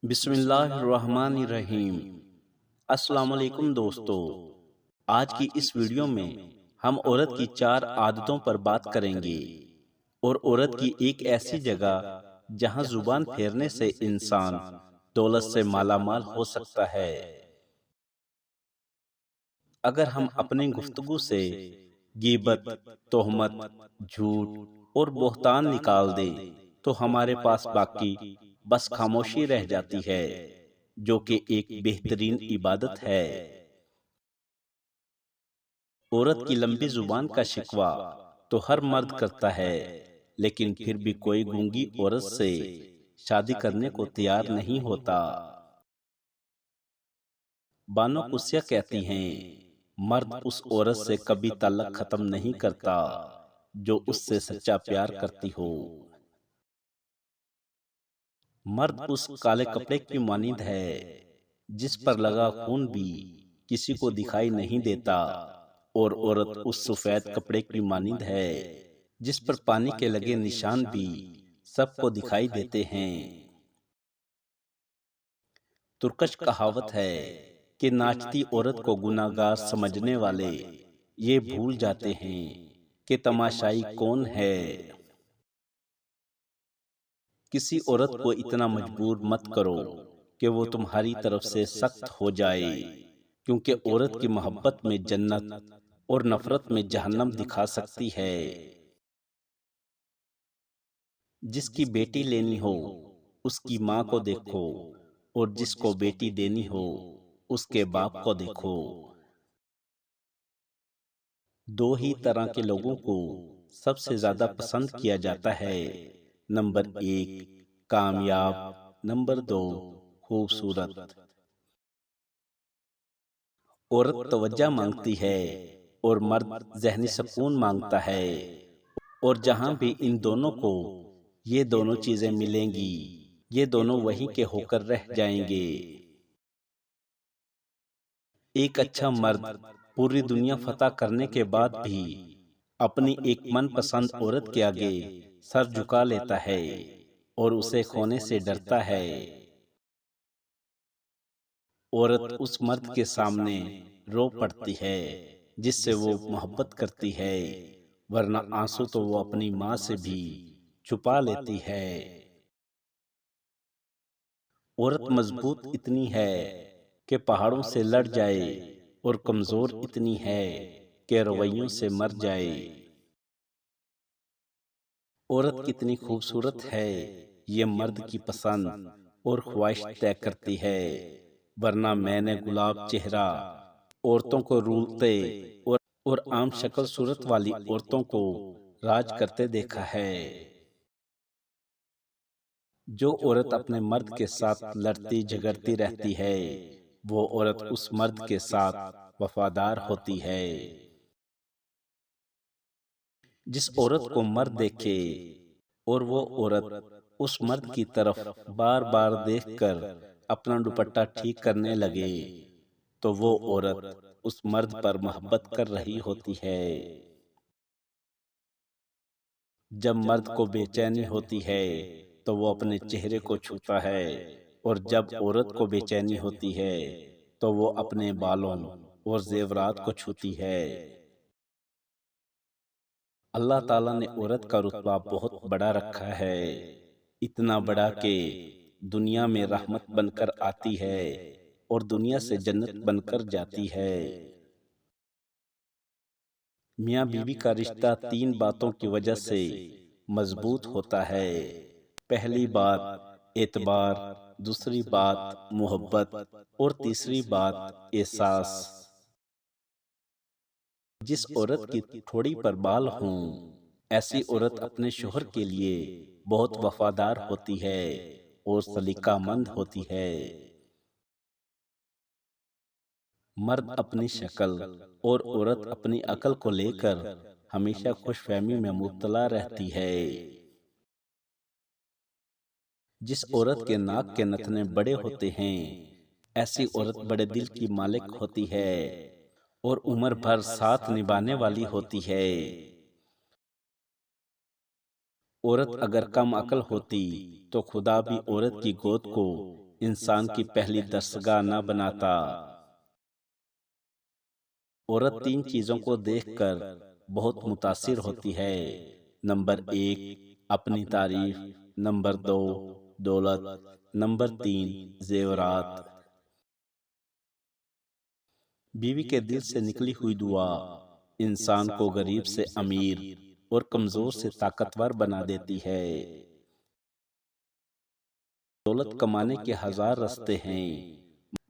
بسم اللہ الرحمن الرحیم۔ السلام علیکم دوستو، آج کی اس ویڈیو میں ہم عورت کی 4 عادتوں پر بات کریں گے اور عورت کی ایک ایسی جگہ جہاں زبان پھیرنے سے انسان دولت سے مالا مال ہو سکتا ہے۔ اگر ہم اپنی گفتگو سے غیبت، تہمت، جھوٹ اور بہتان نکال دیں تو ہمارے پاس باقی بس خاموشی رہ جاتی ہے، جو کہ ایک بہترین عبادت ہے۔ عورت کی لمبی زبان کا شکوہ تو ہر مرد کرتا ہے، لیکن پھر بھی کوئی گونگی عورت سے شادی کرنے کو تیار نہیں ہوتا۔ بانو قدسیہ کہتی ہیں، مرد اس عورت سے کبھی تعلق ختم نہیں کرتا جو اس سے سچا پیار کرتی ہو۔ مرد اس کالے کپڑے کی مانند ہے جس پر لگا خون بھی کسی کو دکھائی نہیں دیتا، اور عورت اس سفید کپڑے کی مانند ہے جس پر پانی کے لگے نشان بھی سب کو دکھائی دیتے ہیں۔ ترکش کہاوت ہے کہ ناچتی عورت کو گناہگار سمجھنے والے یہ بھول جاتے ہیں کہ تماشائی کون ہے۔ کسی عورت کو اتنا مجبور مت کرو کہ وہ تمہاری طرف سے سخت ہو جائے، کیونکہ عورت کی محبت میں جنت اور نفرت میں جہنم دکھا سکتی ہے۔ جس کی بیٹی لینی ہو اس کی ماں کو دیکھو، اور جس کو بیٹی دینی ہو اس کے باپ کو دیکھو۔ دو ہی طرح کے لوگوں کو سب سے زیادہ پسند کیا جاتا ہے۔ نمبر 1 کامیاب، نمبر 2 خوبصورت۔ عورت توجہ مانگتی ہے اور مرد ذہنی سکون مانگتا ہے، اور جہاں بھی ان دونوں کو یہ دونوں چیزیں ملیں گی، یہ دونوں وہیں کے ہو کر رہ جائیں گے۔ ایک اچھا مرد پوری دنیا فتح کرنے کے بعد بھی اپنی ایک من پسند عورت کے آگے سر جھکا لیتا ہے اور اسے کھونے سے ڈرتا ہے۔ عورت اس مرد کے سامنے رو پڑتی ہے جس سے وہ محبت کرتی ہے، ورنہ آنسو تو وہ اپنی ماں سے بھی چھپا لیتی ہے۔ عورت مضبوط اتنی ہے کہ پہاڑوں سے لڑ جائے، اور کمزور اتنی ہے کہ رویوں سے مر جائے۔ عورت کتنی خوبصورت ہے یہ مرد کی پسند اور خواہش طے کرتی ہے، ورنہ میں نے گلاب چہرہ عورتوں کو رولتے اور عام شکل صورت والی عورتوں کو راج کرتے دیکھا ہے۔ جو عورت اپنے مرد کے ساتھ لڑتی جھگڑتی رہتی ہے، وہ عورت اس مرد کے ساتھ وفادار ہوتی ہے۔ جس عورت کو مرد دیکھے اور وہ عورت اس مرد کی طرف بار بار دیکھ کر اپنا دوپٹہ ٹھیک کرنے لگے، تو وہ عورت اس مرد پر محبت کر رہی ہوتی ہے۔ جب مرد کو بے چینی ہوتی ہے تو وہ اپنے چہرے کو چھوتا ہے، اور جب عورت کو بے چینی ہوتی ہے تو وہ اپنے بالوں اور زیورات کو چھوتی ہے۔ اللہ تعالیٰ نے عورت کا رتبہ بہت بڑا رکھا ہے، اتنا بڑا کہ دنیا میں رحمت بن کر آتی ہے اور دنیا سے جنت بن کر جاتی ہے۔ میاں بیوی کا رشتہ 3 باتوں کی وجہ سے مضبوط ہوتا ہے۔ پہلی بات اعتبار، دوسری بات محبت، اور تیسری بات احساس۔ جس عورت کی تھوڑی پر بال ہوں، ایسی عورت اپنے شوہر کے لیے بہت وفادار ہوتی ہے اور سلیقہ مند ہوتی ہے۔ مرد اپنی شکل اور عورت اپنی عقل کو لے کر ہمیشہ خوش فہمی میں مبتلا رہتی ہے۔ جس عورت کے ناک کے نتنے بڑے ہوتے ہیں، ایسی عورت بڑے دل کی مالک ہوتی ہے اور عمر بھر ساتھ نبھانے والی ہوتی ہے۔ عورت اگر کم عقل ہوتی تو خدا بھی عورت کی گود کو انسان کی پہلی درسگاہ نہ بناتا۔ عورت 3 چیزوں کو دیکھ کر بہت متاثر ہوتی ہے۔ نمبر 1 اپنی تعریف، نمبر 2 دولت، نمبر 3 زیورات۔ بیوی کے دل سے نکلی ہوئی دعا انسان کو غریب سے امیر اور کمزور سے طاقتور بنا دیتی ہے۔ دولت کمانے کے 1000 راستے ہیں،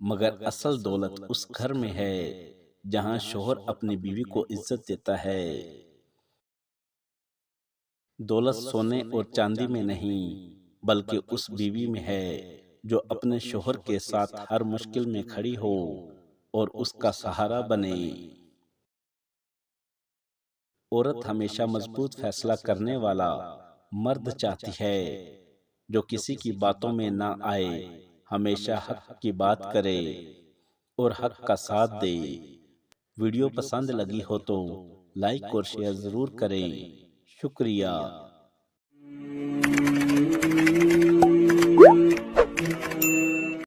مگر اصل دولت اس گھر میں ہے جہاں شوہر اپنی بیوی کو عزت دیتا ہے۔ دولت سونے اور چاندی میں نہیں، بلکہ اس بیوی میں ہے جو اپنے شوہر کے ساتھ ہر مشکل میں کھڑی ہو اور اس کا سہارا بنے۔ عورت ہمیشہ مضبوط فیصلہ کرنے والا مرد چاہتی ہے، جو کسی کی باتوں میں نہ آئے، ہمیشہ حق کی بات کرے اور حق کا ساتھ دے۔ ویڈیو پسند لگی ہو تو لائک اور شیئر ضرور کریں۔ شکریہ۔